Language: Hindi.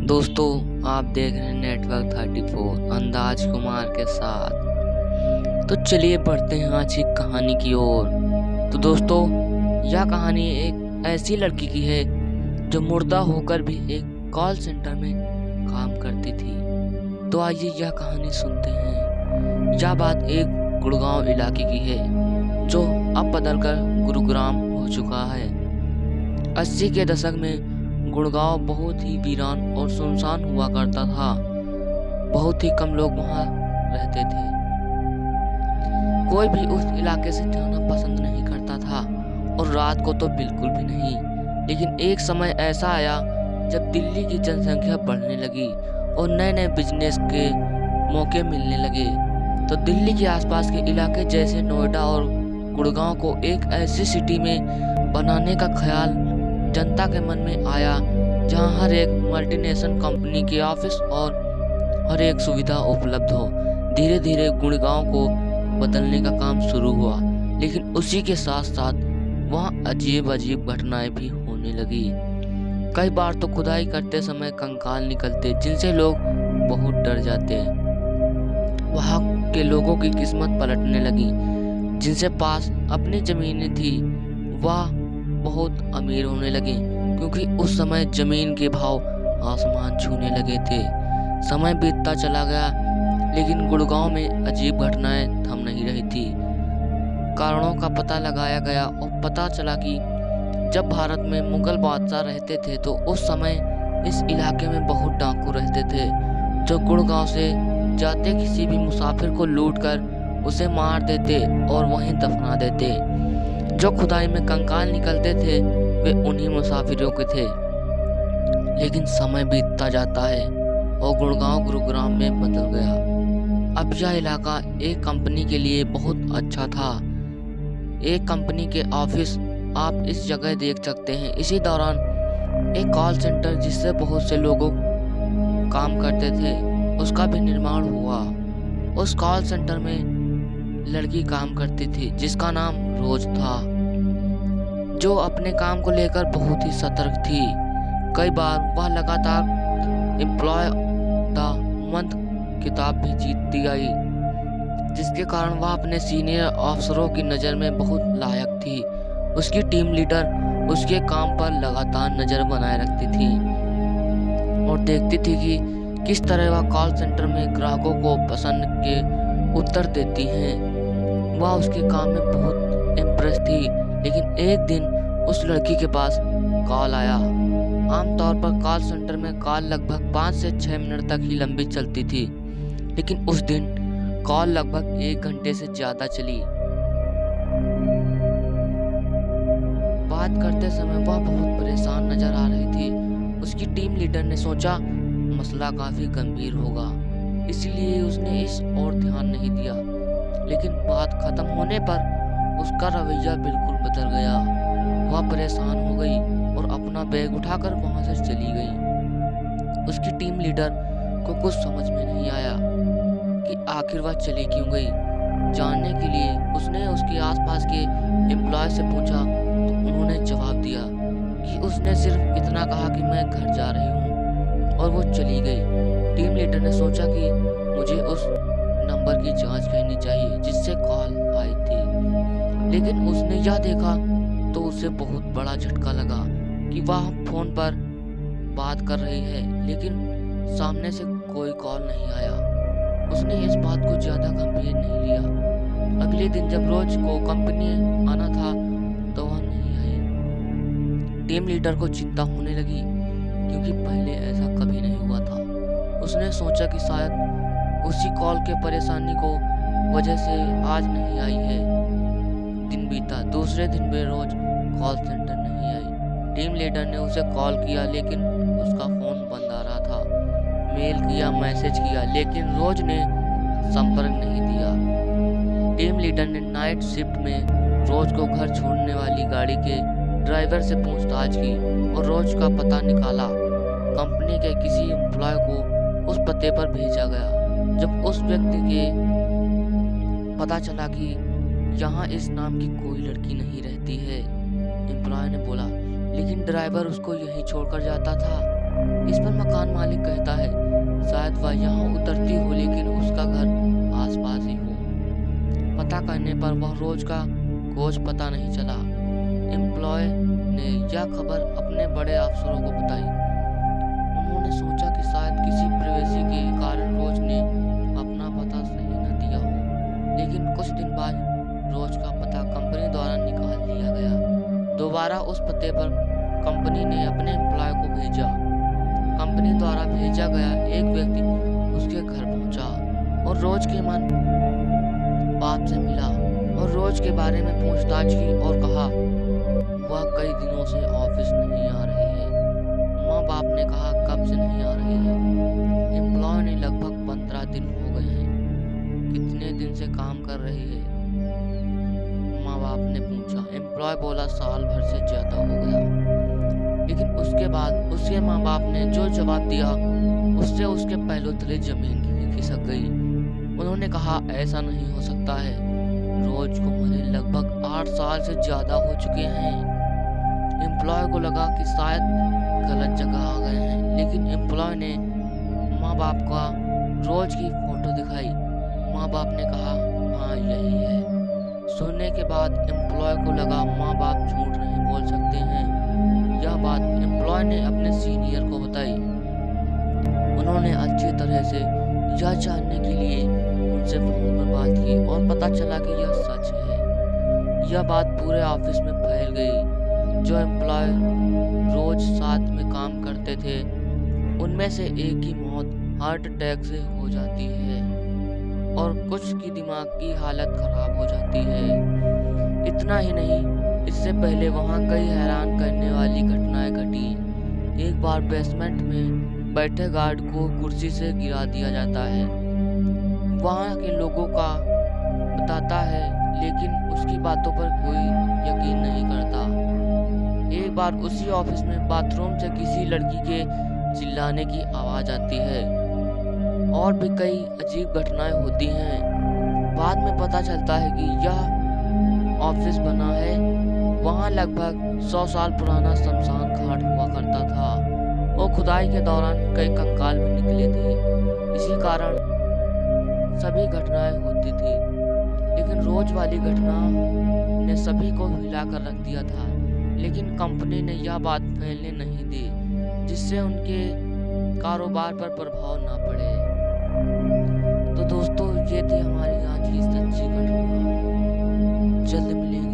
दोस्तों, आप देख रहे हैं नेटवर्क 34 अंदाज कुमार के साथ। तो चलिए बढ़ते हैं आज की कहानी की ओर। तो दोस्तों, यह कहानी एक ऐसी लड़की की है जो मुर्दा होकर भी एक कॉल सेंटर में काम करती थी। तो आइए यह कहानी सुनते हैं। यह बात एक गुड़गांव इलाके की है जो अब बदलकर गुरुग्राम हो चुका है। 80 के दशक में गुड़गांव बहुत ही वीरान और सुनसान हुआ करता था। बहुत ही कम लोग वहां रहते थे। कोई भी उस इलाके से जाना पसंद नहीं करता था और रात को तो बिल्कुल भी नहीं। लेकिन एक समय ऐसा आया जब दिल्ली की जनसंख्या बढ़ने लगी और नए नए बिजनेस के मौके मिलने लगे। तो दिल्ली के आसपास के इलाके जैसे नोएडा और गुड़गांव को एक ऐसी सिटी में बनाने का ख्याल जनता के मन में आया जहां हर एक मल्टीनेशनल कंपनी के ऑफिस और हर एक सुविधा उपलब्ध हो। धीरे धीरे गुड़गांव को बदलने का काम शुरू हुआ, लेकिन उसी के साथ साथ वहां अजीब अजीब घटनाएं भी होने लगी। कई बार तो खुदाई करते समय कंकाल निकलते जिनसे लोग बहुत डर जाते। वहां के लोगों की किस्मत पलटने लगी। जिनसे पास अपनी जमीनें थी वह बहुत अमीर होने लगे, क्योंकि उस समय जमीन के भाव आसमान छूने लगे थे। समय बीतता चला गया, लेकिन गुड़गांव में अजीब घटनाएं थम नहीं रही थी। कारणों का पता लगाया गया और पता चला कि जब भारत में मुगल बादशाह रहते थे तो उस समय इस इलाके में बहुत डाकू रहते थे जो गुड़गांव से जाते किसी भी मुसाफिर को लूटकर उसे मार देते और वहीं दफना देते। जो खुदाई में कंकाल निकलते थे वे उन्हीं मुसाफिरों के थे। लेकिन समय बीतता जाता है और गुड़गांव गुरुग्राम में बदल गया। अब यह इलाका एक कंपनी के लिए बहुत अच्छा था। एक कंपनी के ऑफिस आप इस जगह देख सकते हैं। इसी दौरान एक कॉल सेंटर जिससे बहुत से लोगों काम करते थे उसका भी निर्माण हुआ। उस कॉल सेंटर में लड़की काम करती थी जिसका नाम रोज था, जो अपने काम को लेकर बहुत ही सतर्क थी। कई बार वह लगातार एम्प्लॉय द मंथ खिताब भी जीतती आई, जिसके कारण वह अपने सीनियर अफसरों की नज़र में बहुत लायक थी। उसकी टीम लीडर उसके काम पर लगातार नज़र बनाए रखती थी और देखती थी कि किस तरह वह कॉल सेंटर में ग्राहकों को पसंद के उत्तर देती हैं। वह उसके काम में बहुत इम्प्रेस थी। लेकिन एक दिन उस लड़की के पास कॉल आया। आमतौर पर कॉल सेंटर में कॉल लगभग 5 से 6 मिनट तक ही लंबी चलती थी, लेकिन उस दिन कॉल लगभग 1 घंटे से ज्यादा चली। बात करते समय वह बहुत परेशान नजर आ रही थी। उसकी टीम लीडर ने सोचा मसला काफी गंभीर होगा, इसलिए उसने इस ओर ध्यान नहीं दिया। लेकिन बात खत्म होने पर उसका रवैया बिल्कुल बदल गया। वह परेशान हो गई और अपना बैग उठाकर वहां से चली गई। उसकी टीम लीडर को कुछ समझ में नहीं आया कि आखिर वह चली क्यों गई। जानने के लिए उसने उसके आसपास के एम्प्लॉय से पूछा तो उन्होंने जवाब दिया कि उसने सिर्फ इतना कहा कि मैं घर जा रही हूँ और वो चली गई। टीम लीडर ने सोचा कि मुझे उस नंबर की जांच करनी चाहिए जिससे कॉल आई थी, लेकिन उसने यह देखा तो उसे बहुत बड़ा झटका लगा कि वह फोन पर बात कर रही है, लेकिन सामने से कोई कॉल नहीं आया। उसने इस बात को ज्यादा गंभीर नहीं लिया। अगले दिन जब रोज को कंपनी आना था तो वह नहीं आई। टीम लीडर को चिंता होने लगी, क्योंकि पहले ऐसा कभी नहीं हुआ था। उसने सोचा कि शायद उसी कॉल के परेशानी को वजह से आज नहीं आई है। दिन बीता, दूसरे दिन भी रोज कॉल सेंटर नहीं आई। टीम लीडर ने उसे कॉल किया, लेकिन उसका फोन बंद आ रहा था। मेल किया, मैसेज किया, लेकिन रोज ने संपर्क नहीं दिया। टीम लीडर ने नाइट शिफ्ट में रोज को घर छोड़ने वाली गाड़ी के ड्राइवर से पूछताछ की और रोज का पता निकाला। कंपनी के किसी एम्प्लॉय को उस पते पर भेजा गया। जब उस व्यक्ति के पता चला कि यहाँ इस नाम की कोई लड़की नहीं रहती है, एम्प्लॉय ने बोला, लेकिन ड्राइवर उसको यहीं छोड़कर जाता था। इस पर मकान मालिक कहता है शायद वह यहाँ उतरती हो लेकिन उसका घर आसपास ही हो। पता करने पर वह रोज का खोज पता नहीं चला। एम्प्लॉय ने यह खबर अपने बड़े अफसरों को बताई। उन्होंने सोचा कि शायद किसी प्रिवेसी के कारण रोज ने अपना पता सही न दिया हो, लेकिन कुछ दिन बाद रोज का पता कंपनी द्वारा निकाल लिया गया। दोबारा उस पते पर कंपनी ने अपने एम्प्लॉय को भेजा। कंपनी द्वारा भेजा गया एक व्यक्ति उसके घर पहुंचा और रोज के माँ बाप से मिला और रोज के बारे में पूछताछ की और कहा वह कई दिनों से ऑफिस नहीं आ रही है। माँ बाप ने कहा कब से नहीं आ रही है। एम्प्लॉय ने लगभग 15 दिन हो गए हैं। कितने दिन से काम कर रही है, माँ बाप ने पूछा। एम्प्लॉय बोला साल भर से ज्यादा हो गया। लेकिन उसके बाद उसके माँ बाप ने जो जवाब दिया उससे उसके पैरों तले जमीन खिसक गई। उन्होंने कहा ऐसा नहीं हो सकता है, रोज को मरे लगभग 8 साल से ज्यादा हो चुके हैं। एम्प्लॉय को लगा कि शायद गलत जगह आ गए हैं, लेकिन एम्प्लॉय ने माँ बाप का रोज की फोटो दिखाई। माँ बाप ने कहा हाँ यही है। सुनने के बाद एम्प्लॉय को लगा माँ बाप झूठ नहीं बोल सकते हैं। यह बात एम्प्लॉय ने अपने सीनियर को बताई। उन्होंने अच्छी तरह से यह जानने के लिए उनसे फोन पर बात की और पता चला कि यह सच है। यह बात पूरे ऑफिस में फैल गई। जो एम्प्लॉय रोज साथ में काम करते थे उनमें से एक की मौत हार्ट अटैक से हो जाती है और कुछ की दिमाग की हालत खराब हो जाती है। इतना ही नहीं, इससे पहले वहाँ कई हैरान करने वाली घटनाएं घटी। एक बार बेसमेंट में बैठे गार्ड को कुर्सी से गिरा दिया जाता है। वहाँ के लोगों का बताता है लेकिन उसकी बातों पर कोई यकीन नहीं करता। एक बार उसी ऑफिस में बाथरूम से किसी लड़की के चिल्लाने की आवाज आती है। और भी कई अजीब घटनाएं होती हैं। बाद में पता चलता है कि यह ऑफिस बना है वहाँ लगभग 100 साल पुराना शमशान घाट हुआ करता था और खुदाई के दौरान कई कंकाल भी निकले थे। इसी कारण सभी घटनाएं होती थी, लेकिन रोज वाली घटना ने सभी को हिला कर रख दिया था। लेकिन कंपनी ने यह बात फैलने नहीं दी जिससे उनके कारोबार पर प्रभाव ना पड़े। तो दोस्तों ये थी हमारी आज की सच्ची घटना। जल्द मिलेंगे।